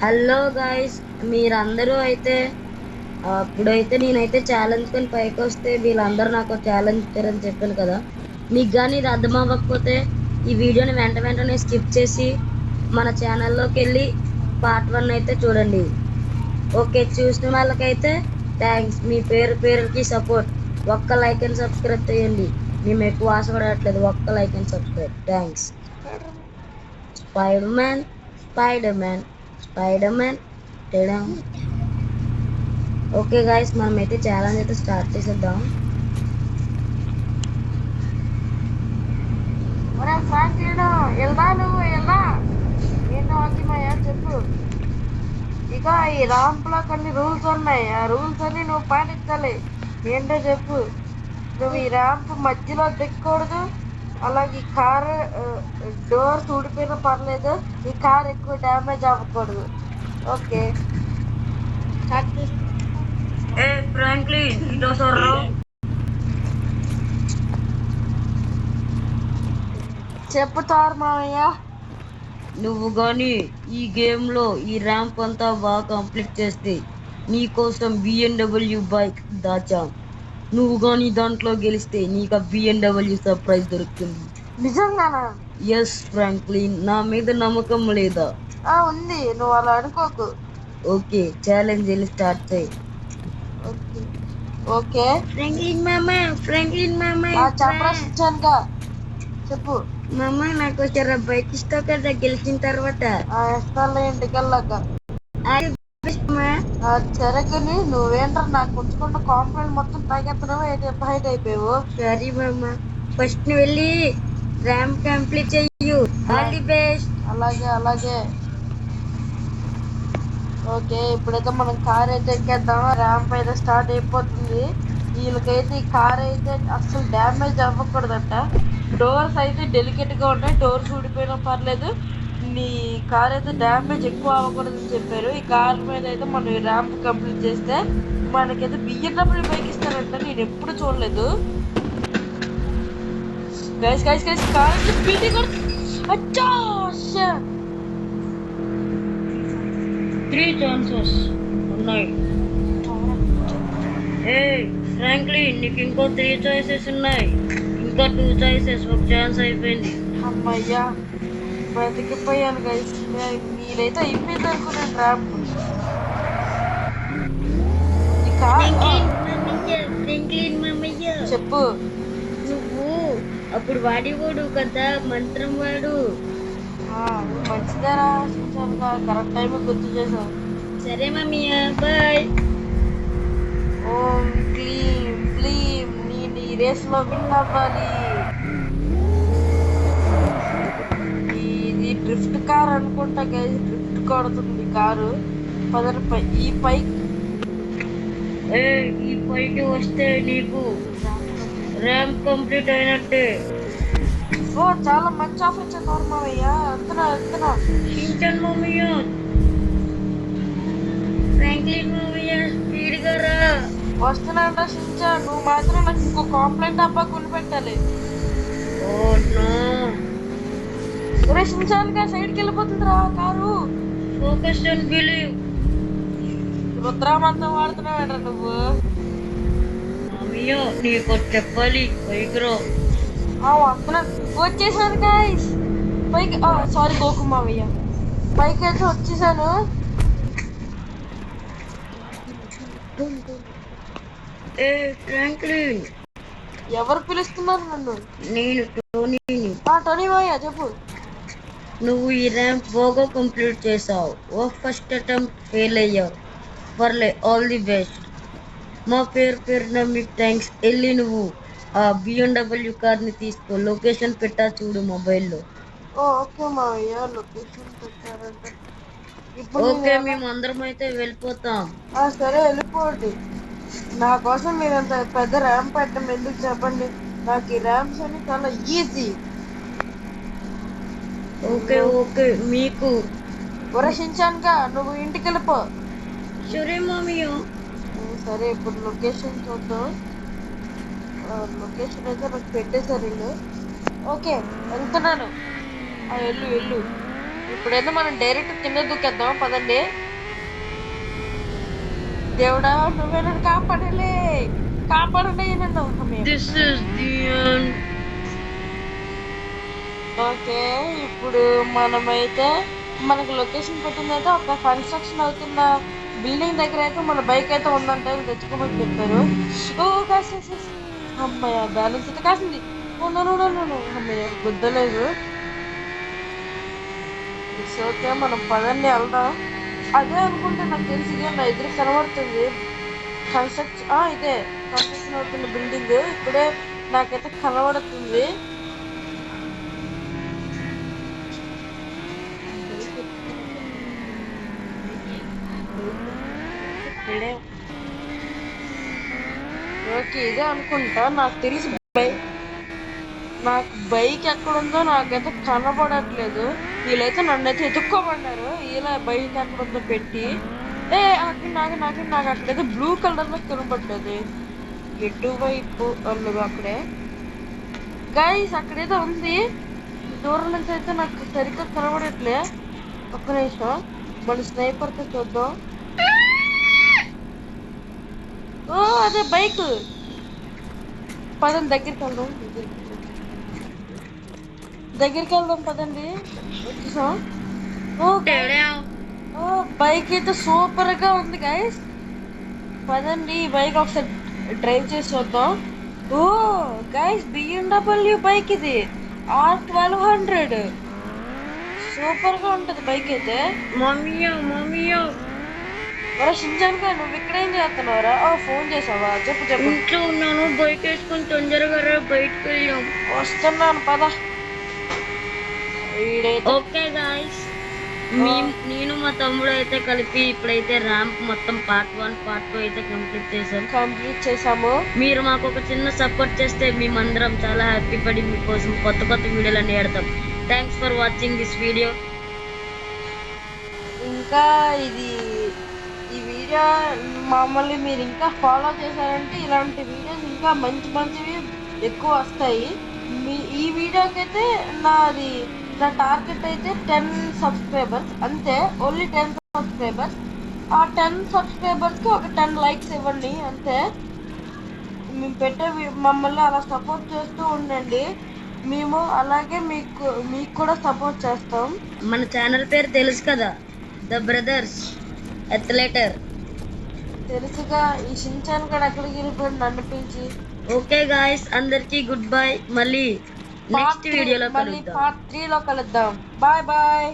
Hello guys, మీరందరూ అయితే అప్పుడైతే నేనైతే ఛాలెంజ్ కొని పైకి వస్తే వీళ్ళందరూ నాకు ఛాలెంజ్ ఇచ్చారని చెప్పాను కదా. మీకు కానీ ఇది అర్థం అవ్వకపోతే ఈ వీడియోని వెంటనే స్కిప్ చేసి మన ఛానల్లోకి వెళ్ళి పార్ట్ 1 అయితే చూడండి. ఓకే, చూసిన వాళ్ళకైతే థ్యాంక్స్. మీ పేరుకి సపోర్ట్. ఒక్క లైక్ అండ్ సబ్స్క్రైబ్ చేయండి. మేము ఎక్కువ ఆశపడట్లేదు, ఒక్క like and subscribe. Thanks. Spider man, spider man, spider man. Okay guys, మనమైతే ఛాలెంజ్ అయితే స్టార్ట్ చేసేద్దాం. చెప్పు. ఇక ఈ రాంప్లో కొన్ని రూల్స్ ఉన్నాయి. ఆ రూల్స్ అన్ని నువ్వు పాటించాలి. ఏంటో చెప్పు. నువ్వు ఈ ర్యాంప్ మధ్యలో దిక్కకూడదు. అలాగే ఈ కారు డోర్స్ ఊడిపోయినా పర్లేదు, ఈ కార్ ఎక్కువ డ్యామేజ్ అవ్వకూడదు. ఓకే, ఫ్రాంక్లిన్, ఇదో సొర్రో. చెప్పుతారు మామయ్య. నువ్వు కానీ ఈ గేమ్లో ఈ ర్యాంప్ అంతా బాగా కంప్లీట్ చేస్తే నీకోసం BMW బైక్ దాచాం. నువ్వు కానీ దాంట్లో గెలిస్తే నీకు ఆ BMW సర్ప్రైజ్ దొరుకుతుంది. నిజంగానా? ఎస్ ఫ్రాంక్లిన్, నా మీద నమ్మకం లేదా? ఉంది, నువ్వు అలా అనుకోకు. ఓకే, ఛాలెంజ్ వెళ్ళి స్టార్ట్ చేయి. ఓకే, ఫ్రాంక్లిన్ మామ చెప్పరా. చెప్పు. మామ, నాకు వచ్చారా బైక్ ఇస్తావు కదా గెలిచిన తర్వాత? ఇస్తానులే, ఇంటికి వెళ్ళాక. సరే కానీ నువ్వేంట్రా నాకు ఉంచుకుంటూ కాంప్లైంట్ మొత్తం తాగెత్తనావు, హైట్ అయిపోయావు. సారీ మామ, ఫస్ట్ నువ్వు వెళ్ళి ర్యాంప్ కంప్లీట్ చెయ్యు. All the best. అలాగే. ఓకే, ఇప్పుడైతే మనం కార్ అయితే ఎక్కేద్దాం. ర్యాంప్ అయితే స్టార్ట్ అయిపోతుంది. వీళ్ళకైతే ఈ కార్ అయితే అసలు డ్యామేజ్ అవ్వకూడదంట. డోర్స్ అయితే డెలికేట్గా ఉంటాయి. డోర్స్ ఊడిపోయినా పర్లేదు, నీ కార్ అయితే డ్యామేజ్ ఎక్కువ అవ్వకూడదని చెప్పారు. ఈ కార్ మీద అయితే మనం ఈ ర్యాంప్ కంప్లీట్ చేస్తే మనకైతే BMW బైక్ ఇస్తారంట. నేను ఎప్పుడు చూడలేదు. గైస్ కార్ అయితే స్పీడ్ అచ్చా 3 ఛాన్సెస్ ఉన్నాయి. ఫ్రాంక్లిన్, నీకు ఇంకో 3 చాయిసెస్ ఉన్నాయి. ఇంకా 2 చాయిసెస్, ఒక ఛాన్స్ అయిపోయింది. అమ్మయ్యా, బతికిపోయాను గైస్. మీరైతే అయిపోయింది అనుకున్నాను ర్యాంప్. చెప్పు. నువ్వు అప్పుడు వాడివాడు కదా, మంత్రం వాడు. మంచిదేరా, కరెక్ట్ టైం గుర్తు చేసావు. సరే మమ్మీయ, బాయ్. ఓం క్లీం క్లీం, నేను ఈ రేస్లో విన్ అవ్వాలి. ఇది డ్రిఫ్ట్ కార్ అనుకుంటా గైస్, డ్రిఫ్ట్ కొడుతుంది కారు. ఈ పైకి వస్తే నీకు ర్యాంప్ కంప్లీట్ అయినట్టే. చాలా మంచి ఆఫర్ ఇచ్చారు మామయ్య. అంతనా షించాన్ మామయ్య, ఫ్రాంక్లిన్ మామయ్య, స్పీడ్గా రా. వస్తున్నాడా షించా? నువ్వు మాత్రం నాకు ఇంకో కాంప్లైంట్ డబ్బా కొనిపెట్టాలి. ఒరే షించాన్ గా సైడ్కి వెళ్ళిపోతుందిరా కారు. Focus on believe. రుద్రామంతం వాడుతున్నావేంట్రా నువ్వు? మామయ్య, నీకు చెప్పాలి, పైకి రా. వచ్చేసాను గైస్ పైకి. సారీ గోకు మామయ్య, పైకి అయితే వచ్చేసాను. ఫ్రాంక్లిన్, ఎవరు పిలుస్తున్నారు నన్ను? నేను టోనీని. టోనీ మామయ్య, చెప్పు. నువ్వు ఈ ర్యాంప్ బాగా కంప్లీట్ చేసావు. ఫస్ట్ అటెంప్ట్ ఫెయిల్ అయ్యావు. పర్లే, ఆల్ ది బెస్ట్. మా పేరున మీకు థ్యాంక్స్. వెళ్ళి నువ్వు ఆ BMW కార్ని తీసుకో. లొకేషన్ పెట్టా చూడు మొబైల్లో. ఓకే మామయ్య, లొకేషన్ పెట్టారంట. ఓకే, మేము అందరం అయితే వెళ్ళిపోతాం. సరే, వెళ్ళిపోండి. నా కోసం మీరు అంత పెద్ద ర్యాంప్ పెట్టడం ఎందుకు చెప్పండి. నాకు ఈ ర్యాంప్స్ అన్ని చాలా ఈజీ. ఓకే మీకు వర్షించానుగా, నువ్వు ఇంటికి వెళ్ళిపో. సరే మామయ్య. సరే, ఇప్పుడు లొకేషన్ చూద్దాం. లొకేషన్ అయితే నాకు పెట్టేశారు వీళ్ళు. ఓకే, వెళ్తున్నాను. వెళ్ళు. ఇప్పుడైతే మనం డైరెక్ట్ కింద దూకేద్దాం పదండి. దేవుడా నువ్వే నన్ను కాపాడలే, కాపాడండి నన్ను. This is the end. Okay ఇప్పుడు మనమైతే మనకు లొకేషన్ పెట్టింది అయితే ఒక కన్స్ట్రక్షన్ అవుతున్న బిల్డింగ్ దగ్గర అయితే మన బైక్ అయితే ఉందంటే తెచ్చుకోమని చెప్పారు. ఓ కాస్త అమ్మయ్య బ్యాలెన్స్ అయితే కాసింది. అమ్మయ్య గుద్దలేదు. ఓకే మనం పదండి వెళ్దాం. అదే అనుకుంటే నాకు తెలిసి నా ఎదురు కనబడుతుంది కన్స్ట్రక్షన్. ఇదే కన్స్ట్రక్షన్ అవుతున్న బిల్డింగ్ ఇప్పుడే నాకైతే కనబడుతుంది. ఓకే ఇదే అనుకుంటా నాకు తెలిసి నాకు బైక్ ఎక్కడుందో నాకైతే కనబడట్లేదు. వీళ్ళైతే నన్నైతే ఎత్తుక్కోమన్నారు. ఇలా బైక్ ఎక్కడుందో పెట్టి అక్కడ నాకు అక్కడైతే బ్లూ కలర్ లో కనబడ్డది. ఎటువైపు అల్లుగా అక్కడే గైస్ అక్కడైతే ఉంది. దూరం నుంచి అయితే నాకు సరిగ్గా కనబడట్లే. ఒక్క నిమిషం మన స్నైపర్ తో చూద్దాం. ఓ అదే బైక్. పదండి దగ్గరికి వెళ్దాం పదండి. వచ్చేసాం. బైక్ అయితే సూపర్ గా ఉంది గైస్. పదండి ఈ బైక్ ఒకసారి డ్రైవ్ చేసి చూద్దాం. ఓ గైస్ BMW బైక్ ఇది R1200 సూపర్ గా ఉంటది బైక్ అయితే. మరో షించాన్గా నువ్వు ఇక్కడ ఏం చేస్తున్నావురా? ఫోన్ చేసావా? చెప్పు. ఇంట్లో ఉన్నాను, బైక్ వేసుకొని తొందరగా బయటకు వెళ్ళాం. వస్తున్నాను పద. ఓకే గాయస్, నేను మా తమ్ముడు అయితే కలిపి ఇప్పుడైతే ర్యాంప్ మొత్తం పార్ట్ 1 పార్ట్ 2 అయితే కంప్లీట్ చేసాము. మీరు మాకు ఒక చిన్న సపోర్ట్ చేస్తే మేమందరం చాలా హ్యాపీ పడి మీకోసం కొత్త వీడియోలు అన్ని పెడతాం. Thanks for watching this video. ఇంకా ఈ వీడియో మమ్మల్ని మీరు ఇంకా ఫాలో చేశారంటే ఇలాంటి వీడియోస్ ఇంకా మంచివి ఎక్కువ వస్తాయి. ఈ వీడియోకి అయితే నా టార్గెట్ అయితే 10 సబ్స్క్రైబర్స్ అంతే. Only 10 subscribers. ఆ 10 సబ్స్క్రైబర్స్కి ఒక 10 లైక్స్ ఇవ్వండి అంతే. మేము మమ్మల్ని అలా సపోర్ట్ చేస్తూ ఉండండి. మేము అలాగే మీకు కూడా సపోర్ట్ చేస్తాం. మన ఛానల్ పేరు తెలుసు కదా, ద బ్రదర్స్ ఎథ్లెటర్. తెలుసుగా. ఈ షించాన్ కూడా ఎక్కడికి వెళ్ళిపోయాడు నన్ను పిలిచి. ఓకే గాయస్, అందరికి గుడ్ బై. మళ్ళీ నెక్స్ట్ వీడియోలో పార్ట్ 3 లో కలుద్దాం. బాయ్.